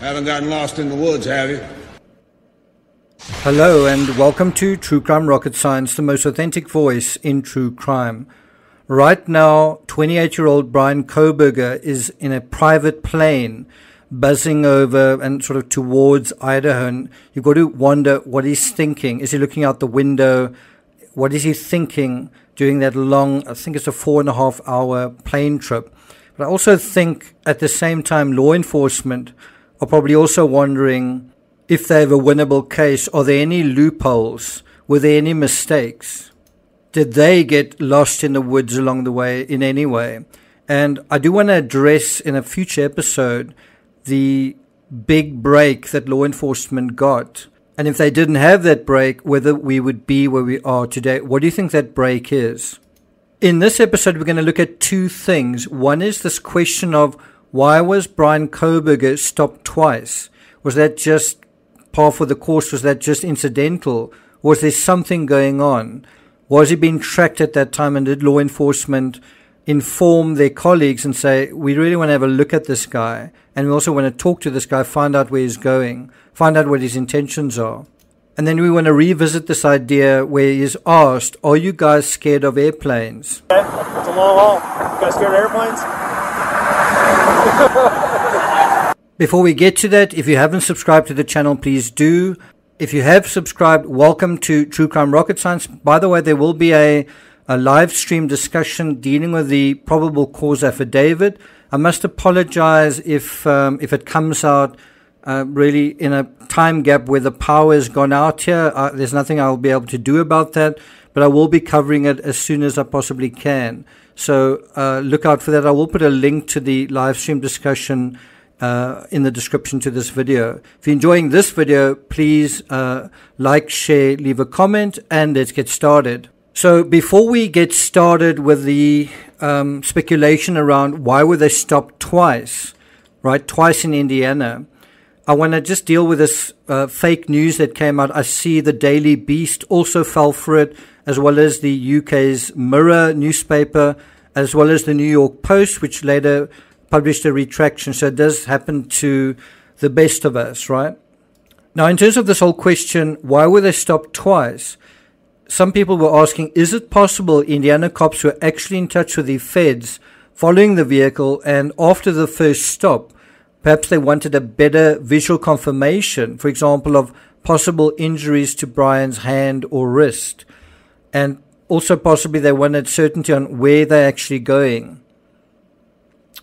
Haven't gotten lost in the woods, have you? Hello and welcome to True Crime Rocket Science, the most authentic voice in true crime. Right now, 28-year-old Brian Kohberger is in a private plane buzzing over and sort of towards Idaho. And you've got to wonder what he's thinking. Is he looking out the window? What is he thinking during that long, I think it's a 4.5-hour plane trip? But I also think at the same time, law enforcement are probably also wondering if they have a winnable case. Are there any loopholes? Were there any mistakes? Did they get lost in the woods along the way in any way? And I do want to address in a future episode the big break that law enforcement got. And if they didn't have that break, whether we would be where we are today. What do you think that break is? In this episode, we're going to look at two things. One is this question of why was Brian Kohberger stopped twice? Was that just par for the course? Was that just incidental? Was there something going on? Was he being tracked at that time, and did law enforcement inform their colleagues and say, we really want to have a look at this guy, and we also want to talk to this guy, find out where he's going, find out what his intentions are. And then we want to revisit this idea where he's asked, are you guys scared of airplanes? Okay, it's a long haul. You guys scared of airplanes? Before we get to that, if you haven't subscribed to the channel, please do. If you have subscribed, welcome to True Crime Rocket Science. By the way, there will be a live stream discussion dealing with the probable cause affidavit. I must apologize if it comes out really in a time gap where the power has gone out here. There's nothing I'll be able to do about that, but I will be covering it as soon as I possibly can. So look out for that. I will put a link to the live stream discussion in the description to this video. If you're enjoying this video, please like, share, leave a comment, and let's get started. So before we get started with the speculation around why were they stopped twice, right? Twice in Indiana. I want to just deal with this fake news that came out. I see the Daily Beast also fell for it, as well as the UK's Mirror newspaper, as well as the New York Post, which later published a retraction. So it does happen to the best of us, right? Now, in terms of this whole question, why were they stopped twice? Some people were asking, is it possible Indiana cops were actually in touch with the feds following the vehicle, and after the first stop, perhaps they wanted a better visual confirmation, for example, of possible injuries to Brian's hand or wrist, and also possibly they wanted certainty on where they're actually going.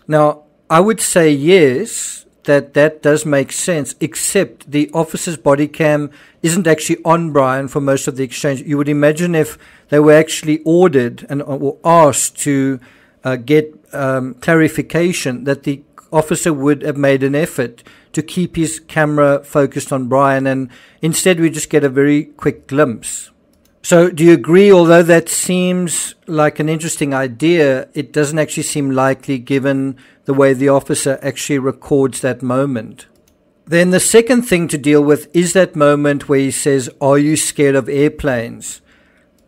Now, I would say yes, that does make sense, except the officer's body cam isn't actually on Brian for most of the exchange. You would imagine if they were actually ordered and or asked to get clarification, that the officer would have made an effort to keep his camera focused on Brian, and instead we just get a very quick glimpse. So do you agree, although that seems like an interesting idea, it doesn't actually seem likely given the way the officer actually records that moment? Then the second thing to deal with is that moment where he says, are you scared of airplanes?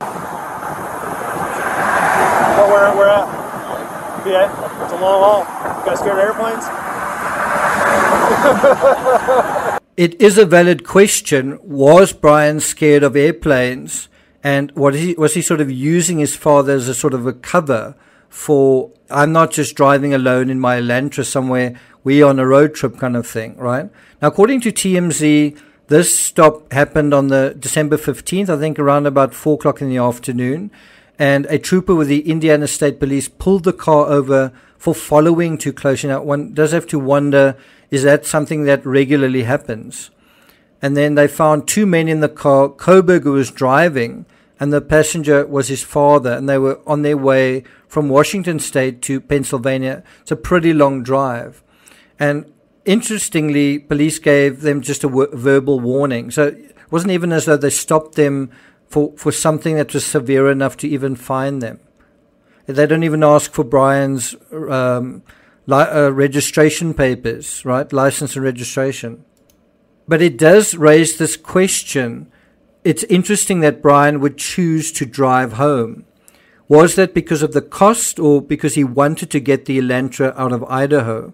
Well, we're at PA. It's a long haul. You guys scared of airplanes? It is a valid question. Was Brian scared of airplanes? And was he sort of using his father as a sort of a cover for, I'm not just driving alone in my Elantra somewhere, we're on a road trip kind of thing, right? Now, according to TMZ, this stop happened on the December 15th, I think around about 4 o'clock in the afternoon. And a trooper with the Indiana State Police pulled the car over for following too closely. Now, one does have to wonder, is that something that regularly happens? And then they found 2 men in the car. Kohberger was driving, and the passenger was his father, and they were on their way from Washington State to Pennsylvania. It's a pretty long drive. And interestingly, police gave them just a verbal warning. So it wasn't even as though they stopped them for something that was severe enough to even fine them. They don't even ask for Brian's registration papers, right? License and registration. But it does raise this question. It's interesting that Brian would choose to drive home. Was that because of the cost or because he wanted to get the Elantra out of Idaho?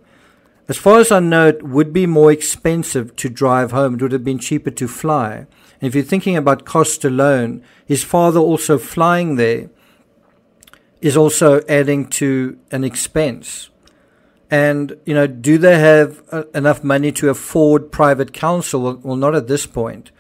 As far as I know, it would be more expensive to drive home. It would have been cheaper to fly. And if you're thinking about cost alone, his father also flying there is also adding to an expense. And, do they have enough money to afford private counsel? Well, not at this point.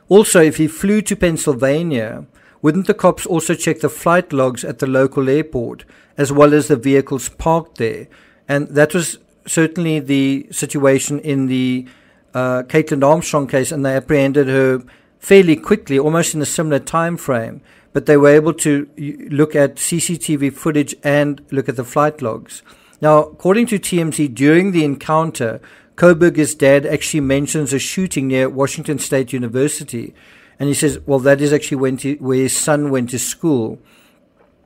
Also, if he flew to Pennsylvania, wouldn't the cops also check the flight logs at the local airport, as well as the vehicles parked there? And that was certainly the situation in the Caitlin Armstrong case, and they apprehended her fairly quickly, almost in a similar time frame. But they were able to look at CCTV footage and look at the flight logs. Now, according to TMZ, during the encounter, Koberger's dad actually mentions a shooting near Washington State University. And he says, well, that is actually where his son went to school.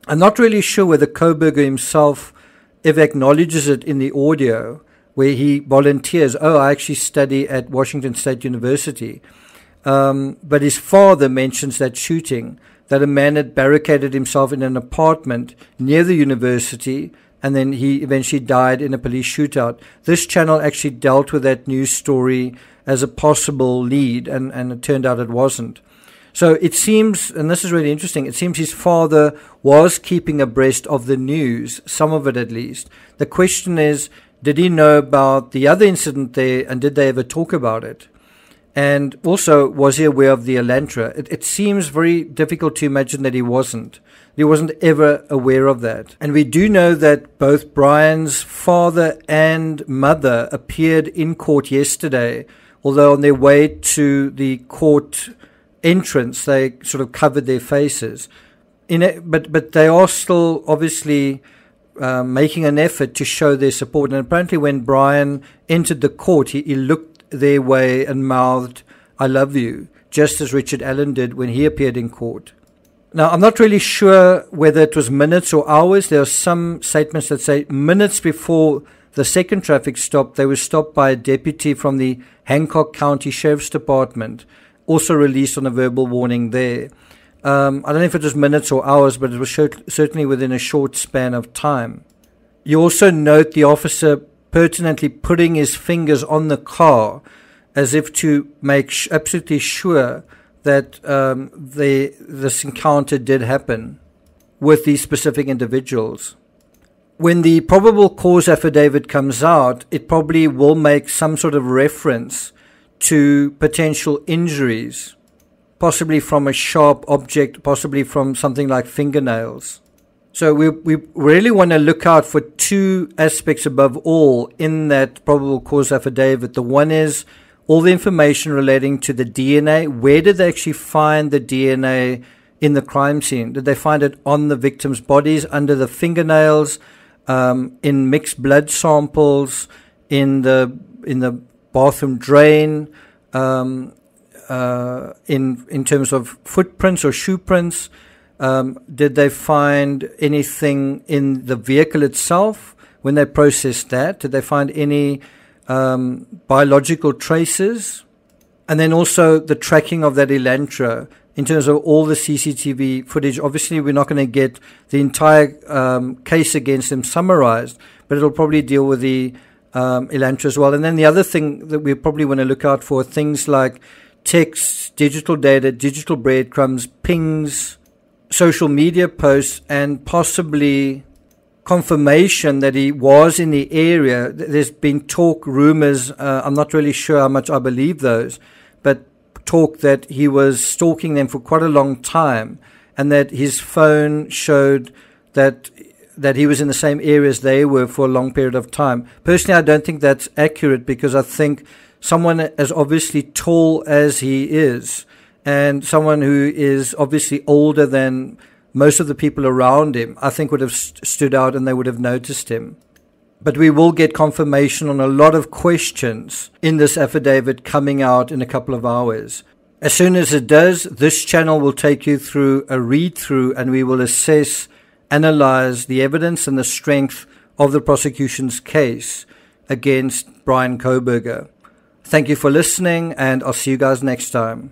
I'm not really sure whether Koberger himself ever acknowledges it in the audio, where he volunteers, I actually study at Washington State University. But his father mentions that shooting, that a man had barricaded himself in an apartment near the university, and then he eventually died in a police shootout. This channel actually dealt with that news story as a possible lead, and it turned out it wasn't. So it seems, and this is really interesting, it seems his father was keeping abreast of the news, some of it at least. The question is, did he know about the other incident there, and did they ever talk about it? And also, was he aware of the Elantra? It seems very difficult to imagine that he wasn't. He wasn't ever aware of that. And we do know that both Brian's father and mother appeared in court yesterday, although on their way to the court entrance, they sort of covered their faces. But they are still obviously making an effort to show their support. And apparently when Brian entered the court, he looked their way and mouthed, "I love you," just as Richard Allen did when he appeared in court. Now, I'm not really sure whether it was minutes or hours. There are some statements that say minutes before the second traffic stop, they were stopped by a deputy from the Hancock County Sheriff's Department, also released on a verbal warning there. I don't know if it was minutes or hours, but it was certainly within a short span of time. You also note the officer pertinently putting his fingers on the car as if to make absolutely sure that this encounter did happen with these specific individuals. When the probable cause affidavit comes out, it probably will make some sort of reference to potential injuries, possibly from a sharp object, possibly from something like fingernails. So we really want to look out for two aspects above all in that probable cause affidavit. The one is all the information relating to the DNA. Where did they actually find the DNA in the crime scene? Did they find it on the victims' bodies, under the fingernails, in mixed blood samples, in the bathroom drain, in terms of footprints or shoe prints? Did they find anything in the vehicle itself when they processed that? Did they find any biological traces? And then also the tracking of that Elantra in terms of all the CCTV footage. Obviously, we're not going to get the entire case against them summarized, but it'll probably deal with the Elantra as well. And then the other thing that we probably want to look out for are things like texts, digital data, digital breadcrumbs, pings, social media posts, and possibly confirmation that he was in the area. There's been talk, rumors, I'm not really sure how much I believe those, but talk that he was stalking them for quite a long time, and that his phone showed that he was in the same area as they were for a long period of time. Personally, I don't think that's accurate, because I think someone as obviously tall as he is, and someone who is obviously older than most of the people around him, I think would have stood out and they would have noticed him. But we will get confirmation on a lot of questions in this affidavit coming out in a couple of hours. As soon as it does, this channel will take you through a read-through, and we will assess, analyze the evidence and the strength of the prosecution's case against Brian Koberger. Thank you for listening, and I'll see you guys next time.